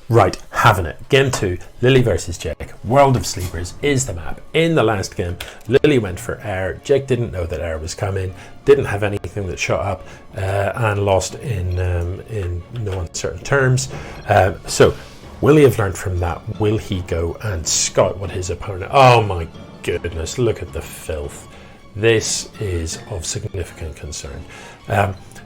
Right, having it. Game 2, Lililyy versus Jake. World of Sleepers is the map. In the last game, Lililyy went for air. Jake didn't know that air was coming, didn't have anything that shot up, and lost in no uncertain terms. So, will he have learned from that? Will he go and scout what his opponent... Oh my goodness, look at the filth. This is of significant concern.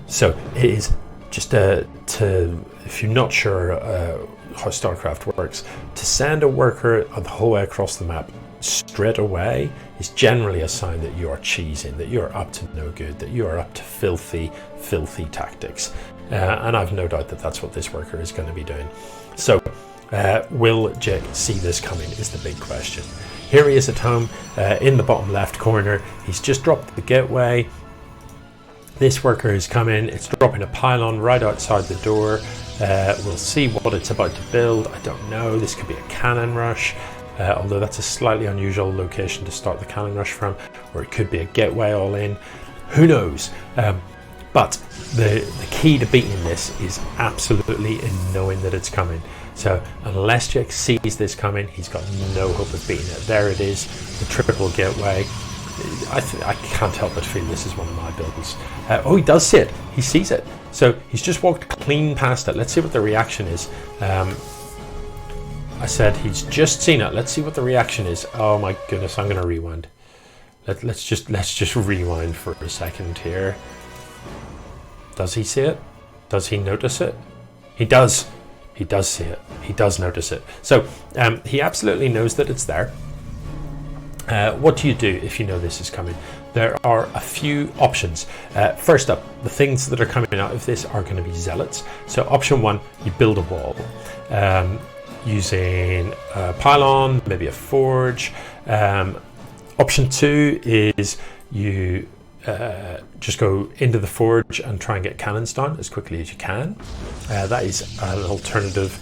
So, it is just if you're not sure how StarCraft works, to send a worker the whole way across the map straight away is generally a sign that you are cheesing, that you are up to no good, that you are up to filthy tactics. And I've no doubt that that's what this worker is going to be doing. So, will Jake see this coming is the big question. Here he is at home in the bottom left corner. He's just dropped the gateway. This worker is coming, it's dropping a pylon right outside the door. We'll see what it's about to build. I don't know, this could be a cannon rush, although that's a slightly unusual location to start the cannon rush from, or it could be a gateway all in. Who knows? But the key to beating this is absolutely in knowing that it's coming. So unless Jake sees this coming, he's got no hope of beating it. There it is, the triple gateway. I can't help but feel this is one of my builds. Oh, he does see it. He sees it. So he's just walked clean past it. Let's see what the reaction is. I said he's just seen it. Let's see what the reaction is. Oh my goodness, I'm going to rewind. Let's just rewind for a second here. Does he see it? Does he notice it? He does. He does see it. He does notice it. So he absolutely knows that it's there. What do you do if you know this is coming? There are a few options. First up, the things that are coming out of this are going to be zealots. So option one, you build a wall using a pylon, maybe a forge. Option two is you just go into the forge and try and get cannons down as quickly as you can. That is an alternative.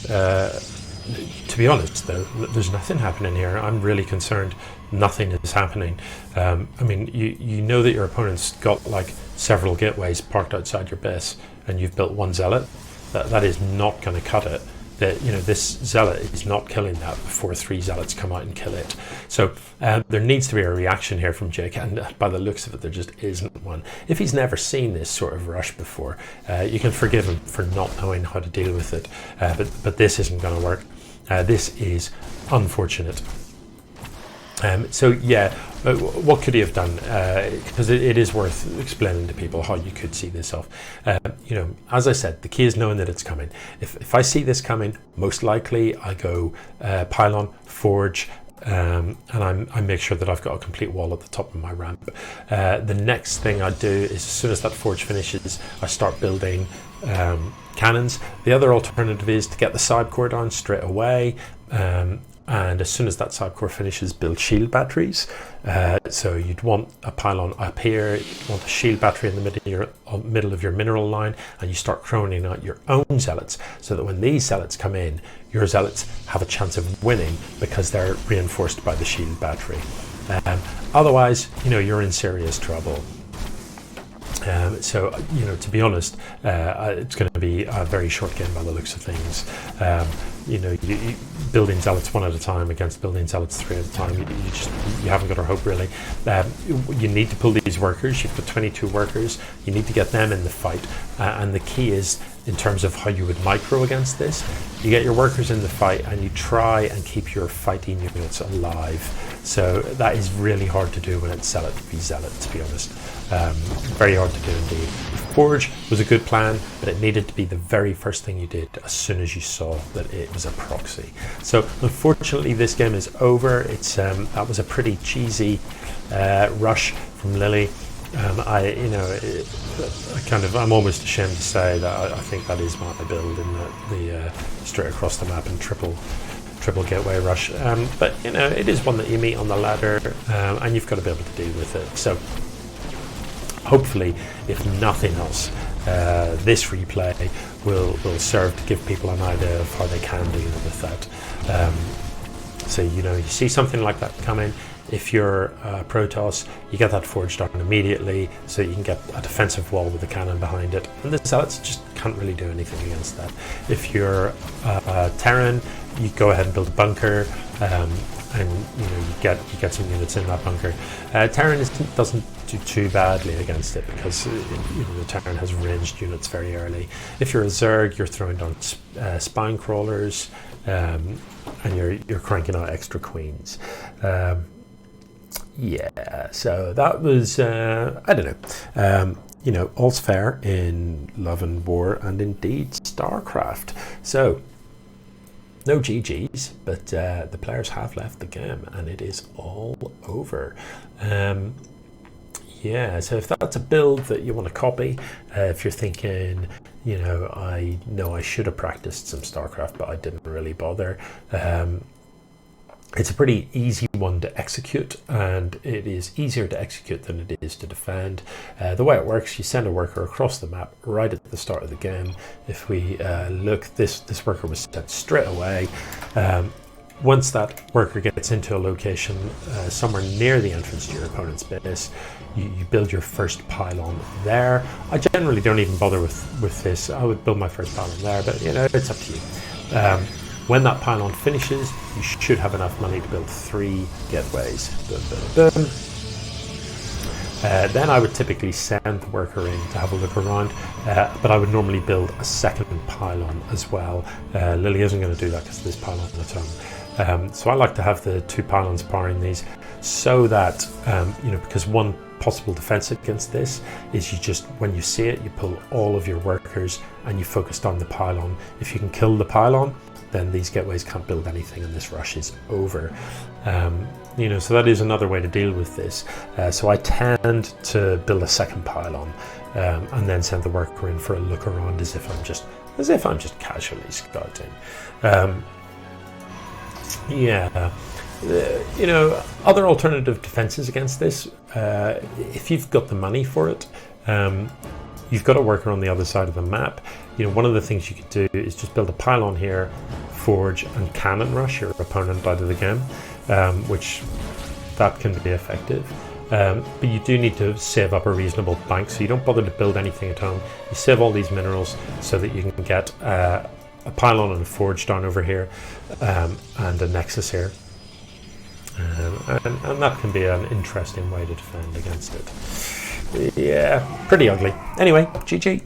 To be honest, though, there's nothing happening here. I'm really concerned. Nothing is happening. I mean, you know that your opponent's got like several gateways parked outside your base, and you've built one zealot. That is not going to cut it. That, you know, this zealot is not killing that before 3 zealots come out and kill it. So there needs to be a reaction here from Jake, and by the looks of it, there just isn't one. If he's never seen this sort of rush before, you can forgive him for not knowing how to deal with it. But this isn't going to work. This is unfortunate. So yeah, what could he have done? Because it is worth explaining to people how you could see this off. You know, as I said, the key is knowing that it's coming. If I see this coming, most likely I go pylon, forge, and I make sure that I've got a complete wall at the top of my ramp. The next thing I do is, as soon as that forge finishes, I start building cannons. The other alternative is to get the side core down straight away. And as soon as that side core finishes, build shield batteries. So you'd want a pylon up here, you'd want a shield battery in the middle of your mineral line, and you start croning out your own zealots, so that when these zealots come in, your zealots have a chance of winning because they're reinforced by the shield battery. Otherwise, you know, you're in serious trouble. So, you know, to be honest, it's going to be a very short game by the looks of things. You know, you building zealots one at a time against building zealots 3 at a time, you haven't got a hope really. You need to pull these workers. You've got 22 workers. You need to get them in the fight. And the key is, in terms of how you would micro against this, you get your workers in the fight and you try and keep your fighting units alive. So that is really hard to do when it's zealot v zealot, to be honest. Very hard to do indeed. Forge was a good plan, but it needed to be the very first thing you did as soon as you saw that it was a proxy. So unfortunately, this game is over. It's that was a pretty cheesy rush from Lililyy. I'm almost ashamed to say that I think that is my build, in the straight across the map and triple gateway rush. But you know, it is one that you meet on the ladder, and you've got to be able to deal with it. So hopefully, if nothing else, this replay will serve to give people an idea of how they can deal with that. So, you know, you see something like that coming, If you're Protoss, you get that forged on immediately, so you can get a defensive wall with a cannon behind it, and the Zealots just can't really do anything against that. If you're Terran, you go ahead and build a bunker, and you get some units in that bunker. Terran doesn't do too badly against it because the Terran has ranged units very early. If you're a Zerg, you're throwing down spine crawlers, and you're cranking out extra queens. Yeah, so that was I don't know. All's fair in love and war, and indeed StarCraft. So no GGs, but the players have left the game, and it is all over. Yeah, so if that's a build that you want to copy, if you're thinking, I know I should have practiced some StarCraft, but I didn't really bother. It's a pretty easy one to execute, and it is easier to execute than it is to defend. The way it works, you send a worker across the map right at the start of the game. If we look, this worker was sent straight away. Once that worker gets into a location somewhere near the entrance to your opponent's base, you build your first pylon there. I generally don't even bother with this. I would build my first pylon there, but it's up to you. When that pylon finishes, you should have enough money to build 3 gateways. Boom, boom, boom. Then I would typically send the worker in to have a look around, but I would normally build a second pylon as well. Lily isn't going to do that because of this pylon on its own. So I like to have the 2 pylons powering these, so that, because one possible defense against this is when you see it, you pull all of your workers and you focus on the pylon. If you can kill the pylon, then these gateways can't build anything and this rush is over. So that is another way to deal with this. So I tend to build a second pylon and then send the worker in for a look around as if I'm just casually scouting. Other alternative defenses against this, if you've got the money for it, you've got a worker on the other side of the map. One of the things you could do is just build a pylon here, forge and cannon rush your opponent out of the game, which that can be effective. But you do need to save up a reasonable bank, so you don't bother to build anything at home. You save all these minerals so that you can get a pylon and a forge down over here, and a nexus here. And that can be an interesting way to defend against it. Yeah, pretty ugly. Anyway, GG.